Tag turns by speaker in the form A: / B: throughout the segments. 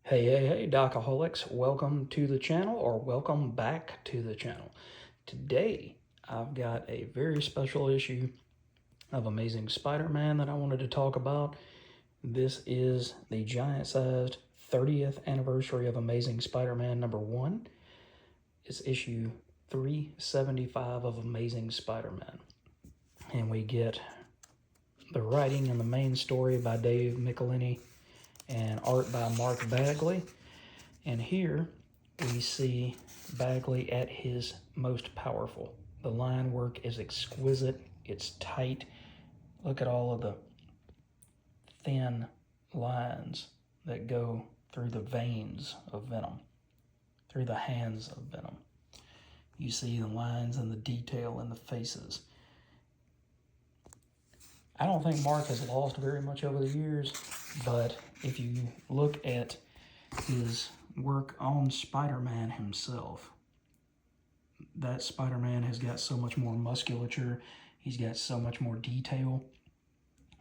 A: Hey, Docaholics, welcome to the channel, or welcome back to the channel. Today, I've got a very special issue of Amazing Spider-Man that I wanted to talk about. This is the giant-sized 30th anniversary of Amazing Spider-Man #1. It's issue 375 of Amazing Spider-Man. And we get the writing in the main story by Dave Michelinie and art by Mark Bagley. And here we see Bagley at his most powerful. The line work is exquisite, it's tight. Look at all of the thin lines that go through the veins of Venom, through the hands of Venom. You see the lines and the detail in the faces. I don't think Mark has lost very much over the years, but if you look at his work on Spider-Man himself, that Spider-Man has got so much more musculature, he's got so much more detail,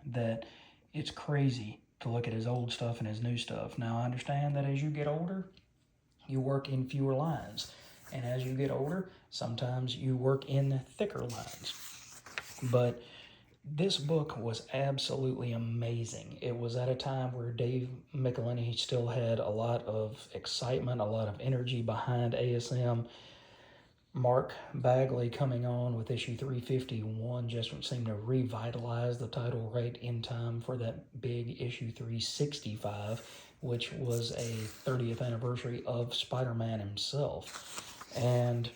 A: that it's crazy to look at his old stuff and his new stuff. Now, I understand that as you get older, you work in fewer lines. And as you get older, sometimes you work in thicker lines. But this book was absolutely amazing. It was at a time where Dave Michelinie still had a lot of excitement, a lot of energy behind ASM. Mark Bagley coming on with issue 351 just seemed to revitalize the title right in time for that big issue 365, which was a 30th anniversary of Spider-Man himself. And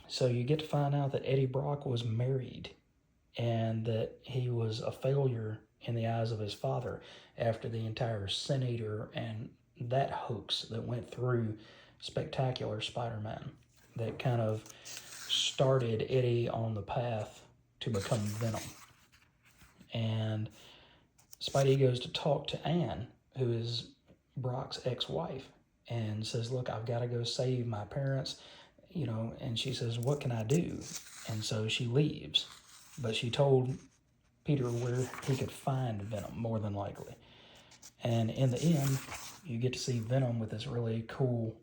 A: so you get to find out that Eddie Brock was married and that he was a failure in the eyes of his father after the entire Senator and that hoax that went through Spectacular Spider-Man that kind of started Eddie on the path to become Venom. And Spidey goes to talk to Anne, who is Brock's ex-wife, and says, look, I've got to go save my parents, and she says, what can I do? And so she leaves, but she told Peter where he could find Venom, more than likely. And in the end, you get to see Venom with this really cool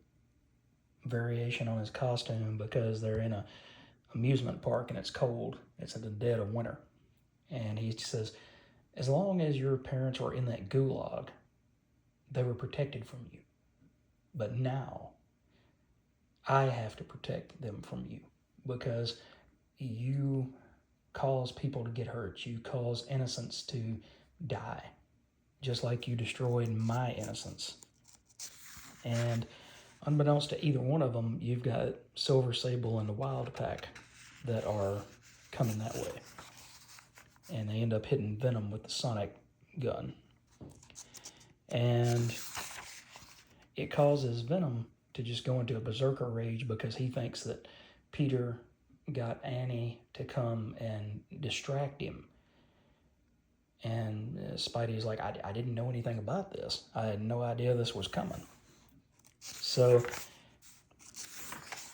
A: variation on his costume because they're in a amusement park and it's cold. It's in the dead of winter. And he says, as long as your parents were in that gulag, they were protected from you. But now, I have to protect them from you because you cause people to get hurt. You cause innocents to die, just like you destroyed my innocence. And unbeknownst to either one of them, you've got Silver Sable and the Wild Pack that are coming that way. And they end up hitting Venom with the sonic gun. And it causes Venom to just go into a berserker rage because he thinks that Peter got Annie to come and distract him. And Spidey's like, I didn't know anything about this. I had no idea this was coming. So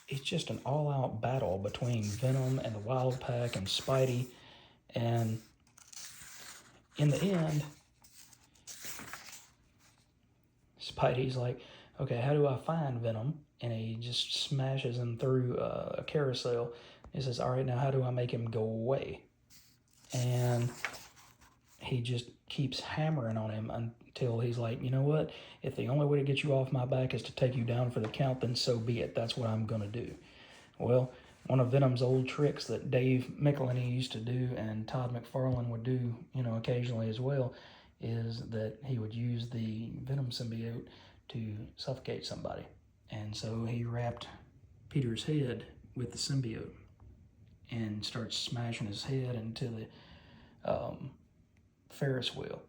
A: it's just an all-out battle between Venom and the Wild Pack and Spidey. And in the end, Spidey's like, okay, how do I find Venom? And he just smashes him through a carousel. He says, all right, now how do I make him go away? And he just keeps hammering on him until he's like, you know what? If the only way to get you off my back is to take you down for the count, then so be it. That's what I'm going to do. Well, one of Venom's old tricks that Dave Michelinie used to do and Todd McFarlane would do, occasionally as well, is that he would use the Venom symbiote to suffocate somebody. And so he wrapped Peter's head with the symbiote and starts smashing his head into the Ferris wheel.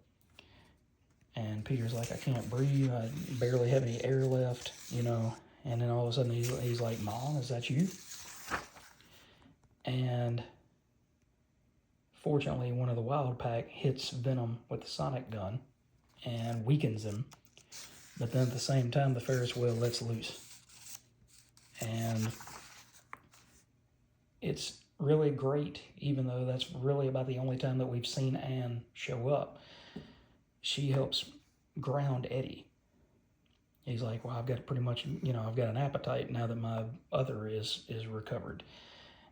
A: And Peter's like, I can't breathe. I barely have any air left, And then all of a sudden he's like, Mom, is that you? And fortunately, one of the Wild Pack hits Venom with the sonic gun and weakens him. But then at the same time, the Ferris wheel lets loose. And it's really great, even though that's really about the only time that we've seen Anne show up. She helps ground Eddie. He's like, well, I've got pretty much, I've got an appetite now that my other is recovered.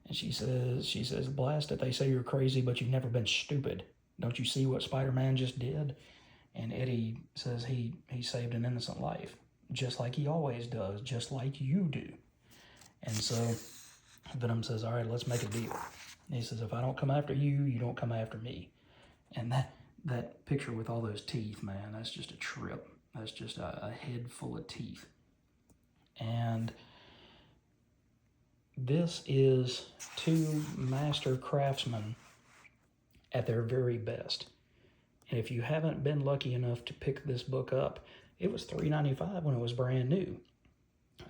A: And she says, blast it, they say you're crazy, but you've never been stupid. Don't you see what Spider-Man just did? And Eddie says he saved an innocent life, just like he always does, just like you do. And so Venom says, all right, let's make a deal. And he says, if I don't come after you, you don't come after me. And that picture with all those teeth, man, that's just a trip. That's just a head full of teeth. And this is two master craftsmen at their very best. And if you haven't been lucky enough to pick this book up, it was $3.95 when it was brand new.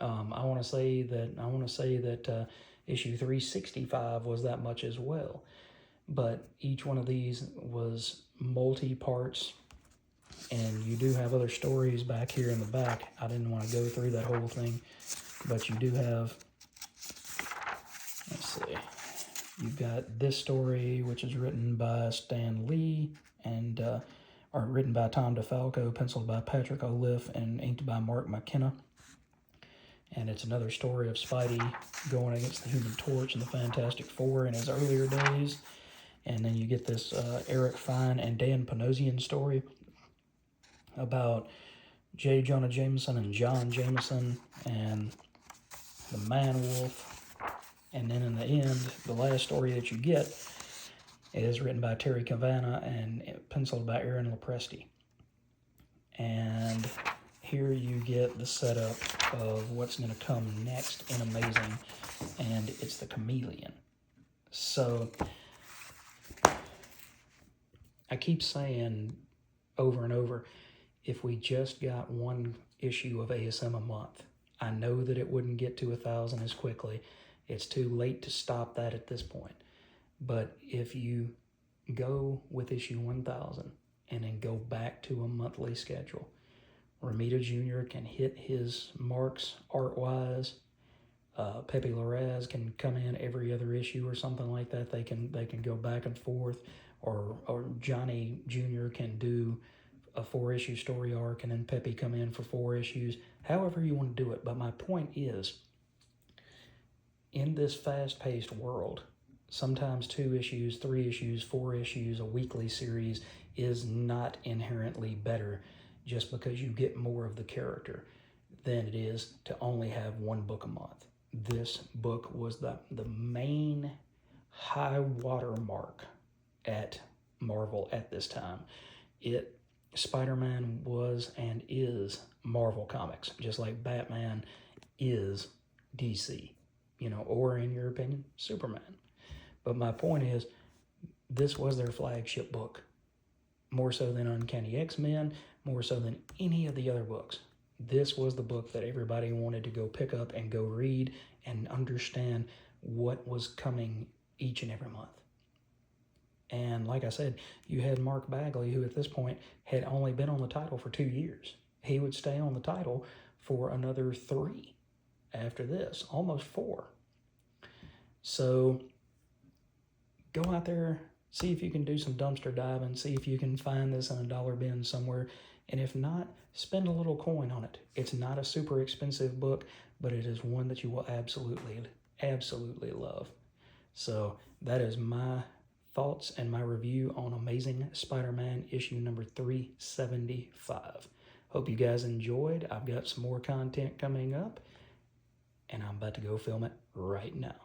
A: I want to say that issue 365 was that much as well. But each one of these was multi-parts, and you do have other stories back here in the back. I didn't want to go through that whole thing, but you do have, let's see, you've got this story, which is written by Stan Lee, and or written by Tom DeFalco, penciled by Patrick Oliff, and inked by Mark McKenna. And it's another story of Spidey going against the Human Torch and the Fantastic Four in his earlier days. And then you get this Eric Fine and Dan Panosian story about J. Jonah Jameson and John Jameson and the Man-Wolf. And then in the end, the last story that you get is written by Terry Cavanagh and penciled by Aaron Lopresti. And here you get the setup of what's going to come next in Amazing, and it's the Chameleon. So I keep saying over and over, if we just got one issue of ASM a month, I know that it wouldn't get to 1,000 as quickly. It's too late to stop that at this point. But if you go with issue 1,000 and then go back to a monthly schedule, Romita Jr. can hit his marks art-wise. Pepe Larraz can come in every other issue or something like that. They can go back and forth, or Johnny Jr. can do a 4-issue story arc and then Pepe come in for 4 issues. However you want to do it. But my point is, in this fast-paced world, sometimes 2 issues, 3 issues, 4 issues, a weekly series is not inherently better just because you get more of the character than it is to only have 1 book a month. This book was the main high water mark at Marvel at this time. Spider-Man was and is Marvel Comics, just like Batman is DC, or in your opinion, Superman. But my point is, this was their flagship book, more so than Uncanny X-Men, more so than any of the other books. This was the book that everybody wanted to go pick up and go read and understand what was coming each and every month. And like I said, you had Mark Bagley, who at this point had only been on the title for 2 years. He would stay on the title for another 3 after this, almost 4. So go out there, see if you can do some dumpster diving, see if you can find this in a dollar bin somewhere. And if not, spend a little coin on it. It's not a super expensive book, but it is one that you will absolutely, absolutely love. So that is my thoughts and my review on Amazing Spider-Man issue number 375. Hope you guys enjoyed. I've got some more content coming up, and I'm about to go film it right now.